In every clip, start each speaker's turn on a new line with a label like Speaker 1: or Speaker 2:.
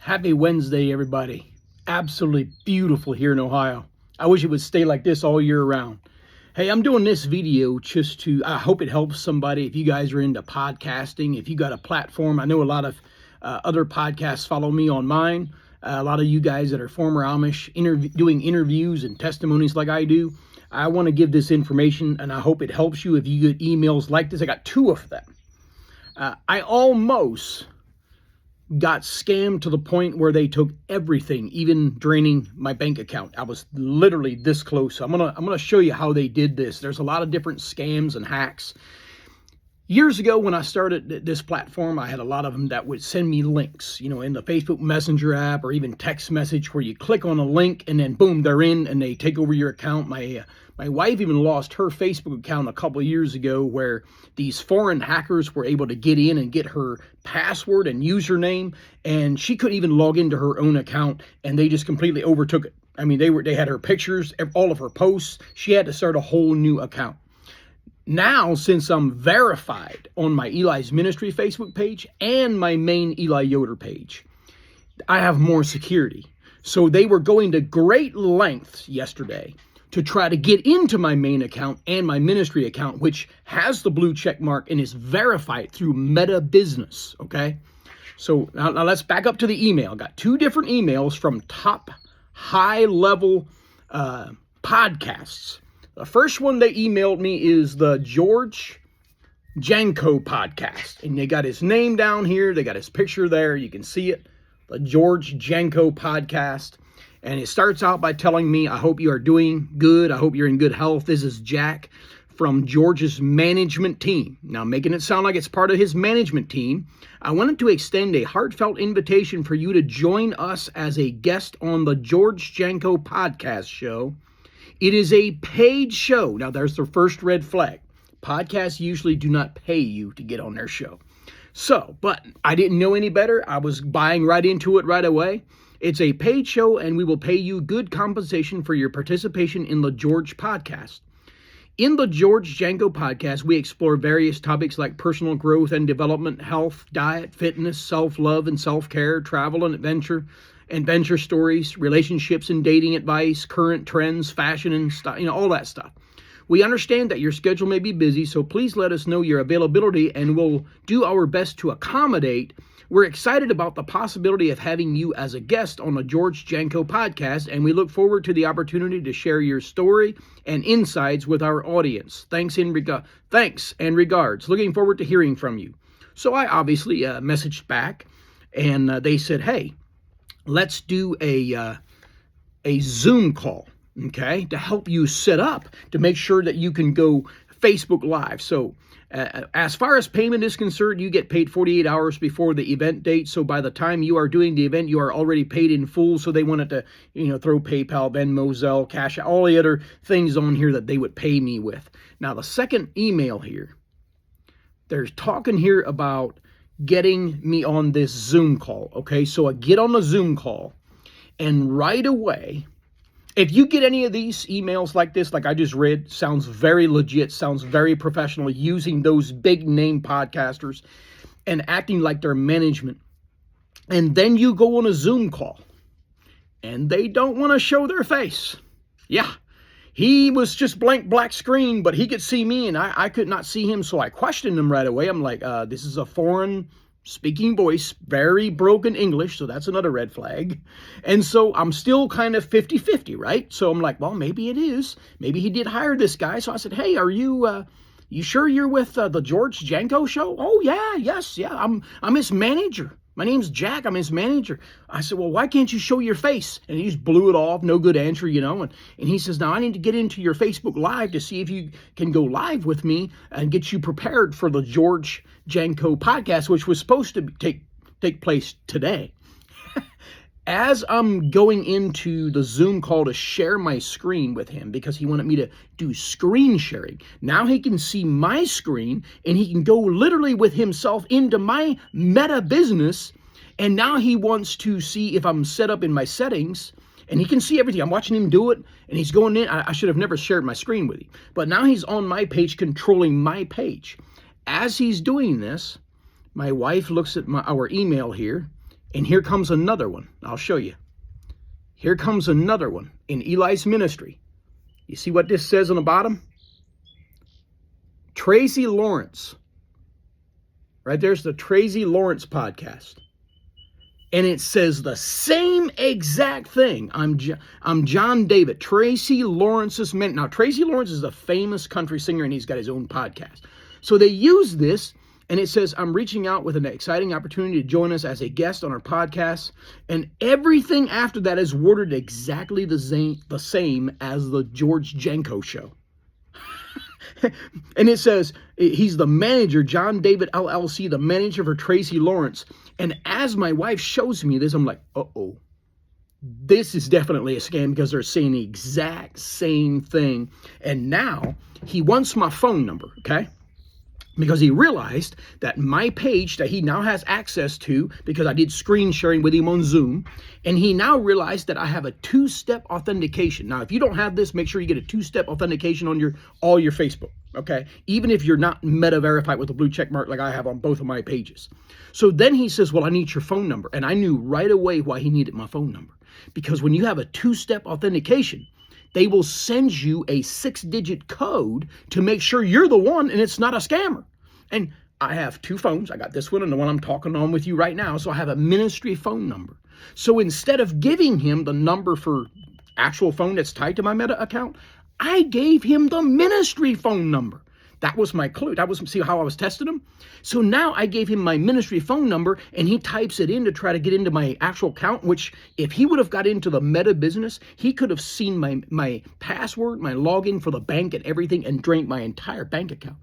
Speaker 1: Happy Wednesday, everybody. Absolutely beautiful here in Ohio. I wish it would stay like this all year round. Hey, I'm doing this video just I hope it helps somebody. If you guys are into podcasting, if you got a platform, I know a lot of other podcasts follow me on mine. A lot of you guys that are former Amish doing interviews and testimonies like I do. I want to give this information and I hope it helps you if you get emails like this. I got 2 of them. I almost got scammed to the point where they took everything, even draining my bank account. I was literally this close. I'm gonna show you how they did this. There's a lot of different scams and hacks. Years ago, when I started this platform, I had a lot of them that would send me links, in the Facebook Messenger app or even text message, where you click on a link and then boom, they're in and they take over your account. My wife even lost her Facebook account a couple of years ago, where these foreign hackers were able to get in and get her password and username, and she couldn't even log into her own account, and they just completely overtook it. I mean, they had her pictures, all of her posts. She had to start a whole new account. Now, since I'm verified on my Eli's Ministry Facebook page and my main Eli Yoder page, I have more security. So they were going to great lengths yesterday to try to get into my main account and my ministry account, which has the blue check mark and is verified through Meta Business, okay? So now let's back up to the email. I got 2 different emails from top high-level podcasts. The first one they emailed me is the George Janko podcast. And they got his name down here. They got his picture there. You can see it. The George Janko podcast. And it starts out by telling me, I hope you are doing good. I hope you're in good health. This is Jack from George's management team. Now, making it sound like it's part of his management team, I wanted to extend a heartfelt invitation for you to join us as a guest on the George Janko podcast show. It is a paid show. Now, there's the first red flag. Podcasts usually do not pay you to get on their show. But I didn't know any better. I was buying right into it right away. It's a paid show, and we will pay you good compensation for your participation in the George podcast. In the George Janko podcast, we explore various topics like personal growth and development, health, diet, fitness, self-love and self-care, travel and adventure stories, relationships and dating advice, current trends, fashion and stuff, all that stuff. We understand that your schedule may be busy, so please let us know your availability and we'll do our best to accommodate. We're excited about the possibility of having you as a guest on the George Janko podcast, and we look forward to the opportunity to share your story and insights with our audience. Thanks and regards. Looking forward to hearing from you. So I obviously messaged back, and they said, hey, let's do a Zoom call, okay, to help you set up, to make sure that you can go Facebook Live. So as far as payment is concerned, you get paid 48 hours before the event date. So by the time you are doing the event, you are already paid in full. So they wanted to, throw PayPal, Venmo, Zelle, Cash, all the other things on here that they would pay me with. Now, the second email here, they're talking here about getting me on this Zoom call. Okay, so I get on the Zoom call, and right away, if you get any of these emails like this, like I just read, sounds very legit, sounds very professional, using those big name podcasters and acting like they're management. And then you go on a Zoom call and they don't want to show their face. Yeah, he was just blank black screen, but he could see me and I could not see him. So I questioned him right away. I'm like, this is a foreign speaking voice, very broken English, so that's another red flag. And so I'm still kind of 50-50, right? So I'm like, well, maybe it is. Maybe he did hire this guy. So I said, hey, are you sure you're with the George Janko show? Oh, yeah, yes, yeah, I'm his manager. My name's Jack, I'm his manager. I said, well, why can't you show your face? And he just blew it off, no good answer, and he says, now I need to get into your Facebook Live to see if you can go live with me and get you prepared for the George Janko podcast, which was supposed to take place today. As I'm going into the Zoom call to share my screen with him, because he wanted me to do screen sharing, now he can see my screen and he can go literally with himself into my Meta Business, and now he wants to see if I'm set up in my settings, and he can see everything. I'm watching him do it, and he's going in. I should have never shared my screen with him, but now he's on my page, controlling my page. As he's doing this, my wife looks at our email here, And here comes another one. I'll show you. Here comes another one in Eli's ministry. You see what this says on the bottom? Tracy Lawrence. Right there's the Tracy Lawrence podcast. And it says the same exact thing. I'm John David, Tracy Lawrence's man. Now, Tracy Lawrence is a famous country singer, and he's got his own podcast. So they use this, and it says, I'm reaching out with an exciting opportunity to join us as a guest on our podcast. And everything after that is worded exactly the same as the George Janko show. And it says, he's the manager, John David LLC, the manager for Tracy Lawrence. And as my wife shows me this, I'm like, uh-oh, this is definitely a scam, because they're saying the exact same thing. And now he wants my phone number, okay? Because he realized that my page that he now has access to, because I did screen sharing with him on Zoom, and he now realized that I have a two-step authentication. Now, if you don't have this, make sure you get a two-step authentication on all your Facebook, okay? Even if you're not meta verified with a blue check mark like I have on both of my pages. So then he says, well, I need your phone number. And I knew right away why he needed my phone number. Because when you have a two-step authentication, they will send you a 6-digit code to make sure you're the one and it's not a scammer. And I have two phones. I got this one and the one I'm talking on with you right now. So I have a ministry phone number. So instead of giving him the number for actual phone that's tied to my Meta account, I gave him the ministry phone number. That was my clue. That was, see how I was testing him? So now I gave him my ministry phone number, and he types it in to try to get into my actual account, which if he would have got into the Meta business, he could have seen my password, my login for the bank and everything, and drained my entire bank account.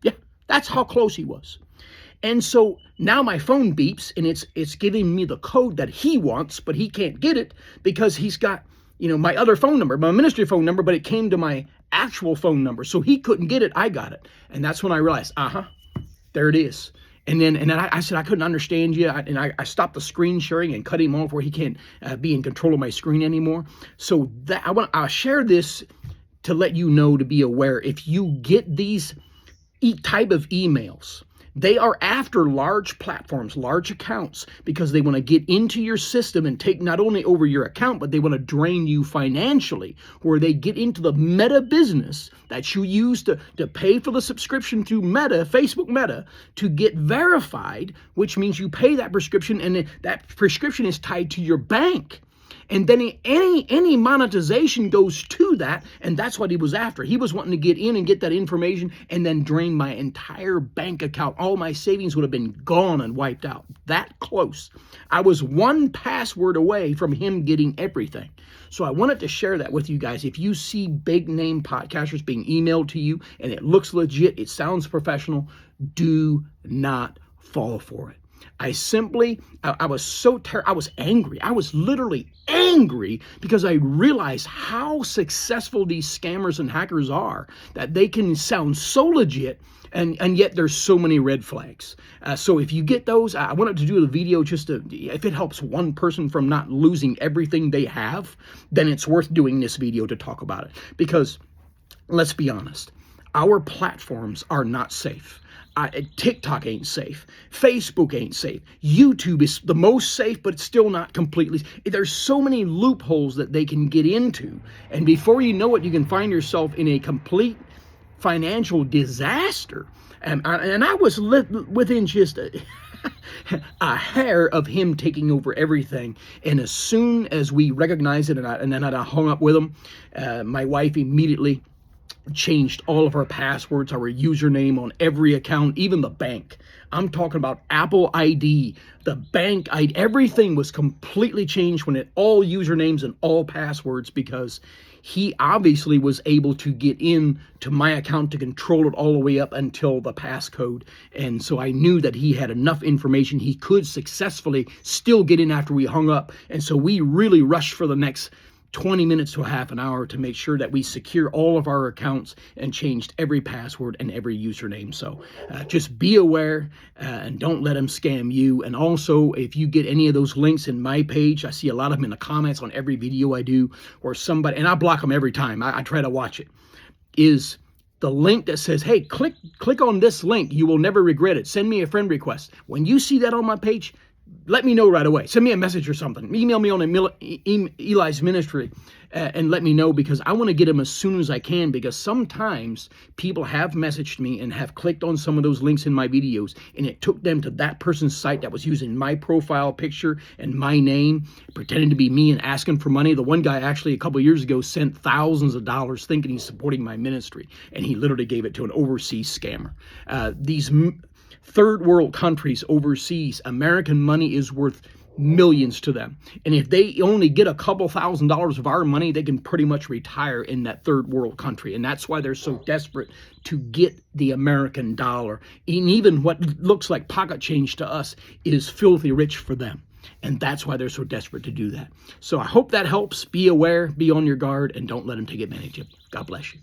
Speaker 1: Yeah, that's how close he was. And so now my phone beeps, and it's giving me the code that he wants, but he can't get it because he's got, my other phone number, my ministry phone number, but it came to my actual phone number. So he couldn't get it. I got it. And that's when I realized, there it is. And then I said, I couldn't understand you. And I stopped the screen sharing and cut him off where he can't be in control of my screen anymore. So I'll share this to let you know, to be aware. If you get these type of emails, they are after large platforms, large accounts, because they want to get into your system and take not only over your account, but they want to drain you financially, where they get into the Meta business that you use to pay for the subscription through Meta, Facebook Meta, to get verified, which means you pay that prescription, and that prescription is tied to your bank. And then any monetization goes to that, and that's what he was after. He was wanting to get in and get that information and then drain my entire bank account. All my savings would have been gone and wiped out. That close. I was one password away from him getting everything. So I wanted to share that with you guys. If you see big name podcasters being emailed to you and it looks legit, it sounds professional, do not fall for it. I was angry. I was literally angry because I realized how successful these scammers and hackers are, that they can sound so legit, and yet there's so many red flags. So if you get those, I wanted to do the video just to, if it helps one person from not losing everything they have, then it's worth doing this video to talk about it. Because let's be honest, our platforms are not safe. TikTok ain't safe. Facebook ain't safe. YouTube is the most safe, but it's still not completely. There's so many loopholes that they can get into. And before you know it, you can find yourself in a complete financial disaster. And I was within just a hair of him taking over everything. And as soon as we recognized it, and then I hung up with him, my wife immediately changed all of our passwords, our username on every account, even the bank. I'm talking about Apple ID, the bank ID, everything was completely changed when all usernames and all passwords, because he obviously was able to get in to my account to control it all the way up until the passcode. And so I knew that he had enough information. He could successfully still get in after we hung up. And so we really rushed for the next 20 minutes to a half an hour to make sure that we secure all of our accounts and changed every password and every username. So just be aware and don't let them scam you. And also, if you get any of those links in my page, I see a lot of them in the comments on every video I do, or somebody, and I block them every time. I try to watch it, is the link that says, hey, click on this link. You will never regret it. Send me a friend request. When you see that on my page, let me know right away. Send me a message or something. Email me on Eli's ministry and let me know, because I want to get them as soon as I can, because sometimes people have messaged me and have clicked on some of those links in my videos, and it took them to that person's site that was using my profile picture and my name, pretending to be me and asking for money. The one guy actually a couple of years ago sent thousands of dollars thinking he's supporting my ministry, and he literally gave it to an overseas scammer. These third world countries overseas, American money is worth millions to them. And if they only get a couple $1,000s of our money, they can pretty much retire in that third world country. And that's why they're so desperate to get the American dollar. And even what looks like pocket change to us is filthy rich for them. And that's why they're so desperate to do that. So I hope that helps. Be aware, be on your guard, and don't let them take advantage of you. God bless you.